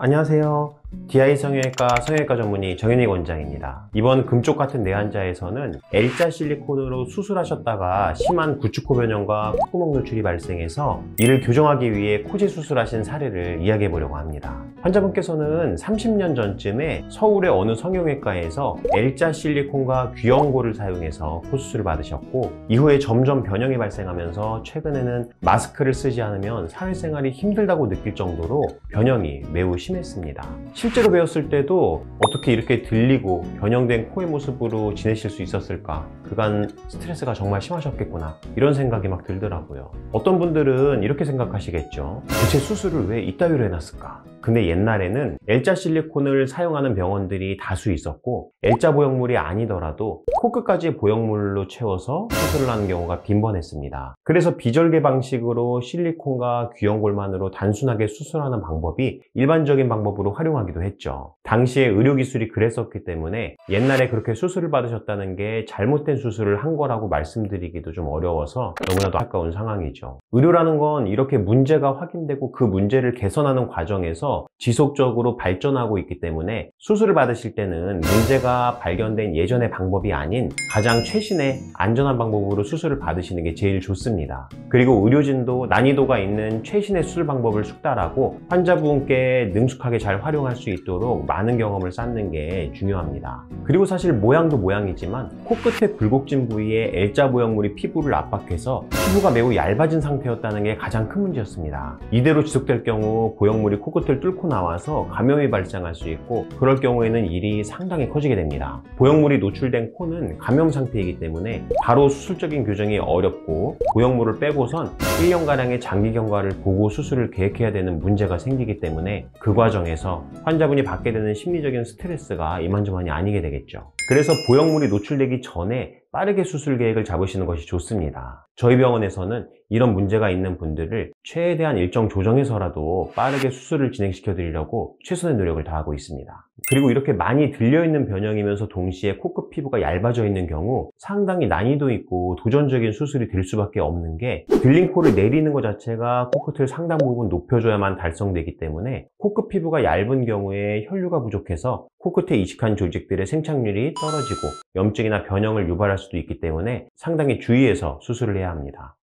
안녕하세요. DI 성형외과 전문의 정현익 원장입니다. 이번 금쪽 같은 내환자에서는 L자 실리콘으로 수술하셨다가 심한 구축코 변형과 콧구멍 노출이 발생해서 이를 교정하기 위해 코지 수술하신 사례를 이야기해 보려고 합니다. 환자분께서는 30년 전쯤에 서울의 어느 성형외과에서 L자 실리콘과 귀형고를 사용해서 코 수술을 받으셨고, 이후에 점점 변형이 발생하면서 최근에는 마스크를 쓰지 않으면 사회생활이 힘들다고 느낄 정도로 변형이 매우 심했습니다. 실제로 배웠을 때도 어떻게 이렇게 들리고 변형된 코의 모습으로 지내실 수 있었을까, 그간 스트레스가 정말 심하셨겠구나, 이런 생각이 막 들더라고요. 어떤 분들은 이렇게 생각하시겠죠. 대체 수술을 왜 이따위로 해놨을까? 근데 옛날에는 L자 실리콘을 사용하는 병원들이 다수 있었고, L자 보형물이 아니더라도 코끝까지 보형물로 채워서 수술을 하는 경우가 빈번했습니다. 그래서 비절개 방식으로 실리콘과 귀형골만으로 단순하게 수술하는 방법이 일반적인 방법으로 활용하기도 했죠. 당시에 의료기술이 그랬었기 때문에 옛날에 그렇게 수술을 받으셨다는 게 잘못된 수술을 한 거라고 말씀드리기도 좀 어려워서 너무나도 아까운 상황이죠. 의료라는 건 이렇게 문제가 확인되고 그 문제를 개선하는 과정에서 지속적으로 발전하고 있기 때문에 수술을 받으실 때는 문제가 발견된 예전의 방법이 아닌 가장 최신의 안전한 방법으로 수술을 받으시는 게 제일 좋습니다. 그리고 의료진도 난이도가 있는 최신의 수술 방법을 숙달하고 환자분께 능숙하게 잘 활용할 수 있도록 많은 경험을 쌓는 게 중요합니다. 그리고 사실 모양도 모양이지만 코끝의 굴곡진 부위에 L자 보형물이 피부를 압박해서 피부가 매우 얇아진 상태였다는 게 가장 큰 문제였습니다. 이대로 지속될 경우 보형물이 코끝을 뚫고 나와서 감염이 발생할 수 있고, 그럴 경우에는 일이 상당히 커지게 됩니다. 보형물이 노출된 코는 감염 상태이기 때문에 바로 수술적인 교정이 어렵고, 보형물을 빼고선 1년가량의 장기 경과를 보고 수술을 계획해야 되는 문제가 생기기 때문에 그 과정에서 환자분이 받게 되는 심리적인 스트레스가 이만저만이 아니게 되겠죠. 그래서 보형물이 노출되기 전에 빠르게 수술 계획을 잡으시는 것이 좋습니다. 저희 병원에서는 이런 문제가 있는 분들을 최대한 일정 조정해서라도 빠르게 수술을 진행시켜 드리려고 최선의 노력을 다하고 있습니다. 그리고 이렇게 많이 들려있는 변형이면서 동시에 코끝 피부가 얇아져 있는 경우 상당히 난이도 있고 도전적인 수술이 될 수밖에 없는 게, 들린 코를 내리는 것 자체가 코끝을 상당 부분 높여줘야만 달성되기 때문에 코끝 피부가 얇은 경우에 혈류가 부족해서 코끝에 이식한 조직들의 생착률이 떨어지고 염증이나 변형을 유발할 수도 있기 때문에 상당히 주의해서 수술을 해야 합니다.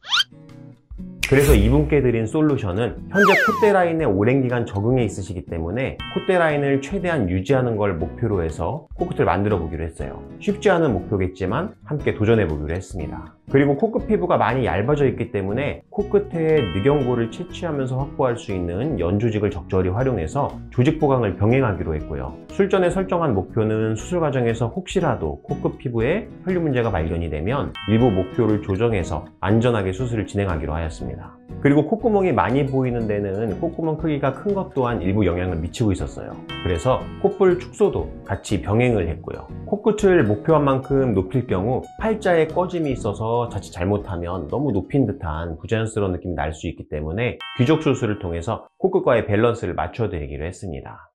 그래서 이분께 드린 솔루션은, 현재 콧대 라인에 오랜 기간 적응해 있으시기 때문에 콧대 라인을 최대한 유지하는 걸 목표로 해서 코끝을 만들어 보기로 했어요. 쉽지 않은 목표겠지만 함께 도전해 보기로 했습니다. 그리고 코끝 피부가 많이 얇아져 있기 때문에 코끝에 늑연고를 채취하면서 확보할 수 있는 연조직을 적절히 활용해서 조직 보강을 병행하기로 했고요. 술전에 설정한 목표는 수술 과정에서 혹시라도 코끝 피부에 혈류 문제가 발견이 되면 일부 목표를 조정해서 안전하게 수술을 진행하기로 하였습니다. 그리고 콧구멍이 많이 보이는 데는 콧구멍 크기가 큰 것 또한 일부 영향을 미치고 있었어요. 그래서 콧볼 축소도 같이 병행을 했고요. 코끝을 목표한 만큼 높일 경우 팔자에 꺼짐이 있어서 자칫 잘못하면 너무 높인 듯한 부자연스러운 느낌이 날 수 있기 때문에 귀족 수술을 통해서 코끝과의 밸런스를 맞춰 드리기로 했습니다.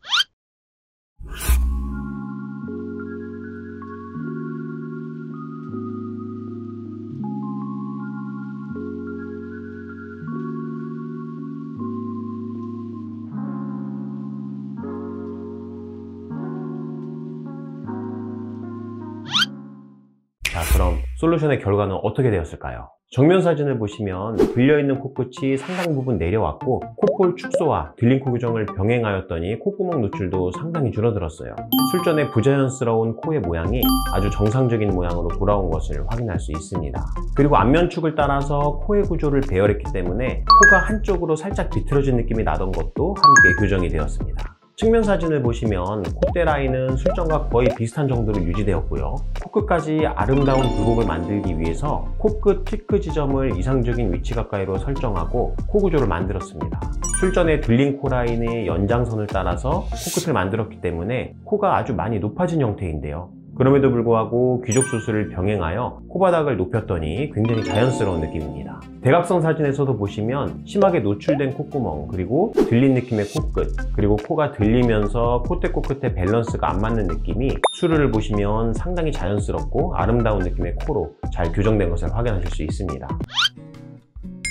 자, 그럼 솔루션의 결과는 어떻게 되었을까요? 정면 사진을 보시면 들려있는 코끝이 상당 부분 내려왔고, 콧볼 축소와 들린 코 교정을 병행하였더니 콧구멍 노출도 상당히 줄어들었어요. 술전에 부자연스러운 코의 모양이 아주 정상적인 모양으로 돌아온 것을 확인할 수 있습니다. 그리고 안면축을 따라서 코의 구조를 배열했기 때문에 코가 한쪽으로 살짝 비틀어진 느낌이 나던 것도 함께 교정이 되었습니다. 측면 사진을 보시면 콧대 라인은 술전과 거의 비슷한 정도로 유지되었고요. 코끝까지 아름다운 굴곡을 만들기 위해서 코끝 피크 지점을 이상적인 위치 가까이로 설정하고 코 구조를 만들었습니다. 술전에 들린 코 라인의 연장선을 따라서 코끝을 만들었기 때문에 코가 아주 많이 높아진 형태인데요. 그럼에도 불구하고 귀족 수술을 병행하여 코바닥을 높였더니 굉장히 자연스러운 느낌입니다. 대각선 사진에서도 보시면 심하게 노출된 콧구멍, 그리고 들린 느낌의 코끝, 그리고 코가 들리면서 콧대 코끝의 밸런스가 안 맞는 느낌이 수르를 보시면 상당히 자연스럽고 아름다운 느낌의 코로 잘 교정된 것을 확인하실 수 있습니다.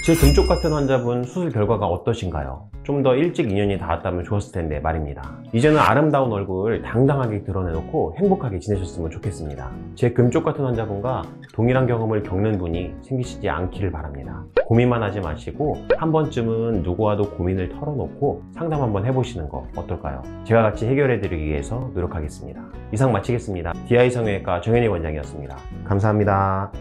제 금쪽 같은 환자분 수술 결과가 어떠신가요? 좀 더 일찍 인연이 닿았다면 좋았을 텐데 말입니다. 이제는 아름다운 얼굴 당당하게 드러내놓고 행복하게 지내셨으면 좋겠습니다. 제 금쪽 같은 환자분과 동일한 경험을 겪는 분이 생기시지 않기를 바랍니다. 고민만 하지 마시고 한 번쯤은 누구와도 고민을 털어놓고 상담 한번 해보시는 거 어떨까요? 제가 같이 해결해드리기 위해서 노력하겠습니다. 이상 마치겠습니다. DI 성형외과 정현익 원장이었습니다. 감사합니다.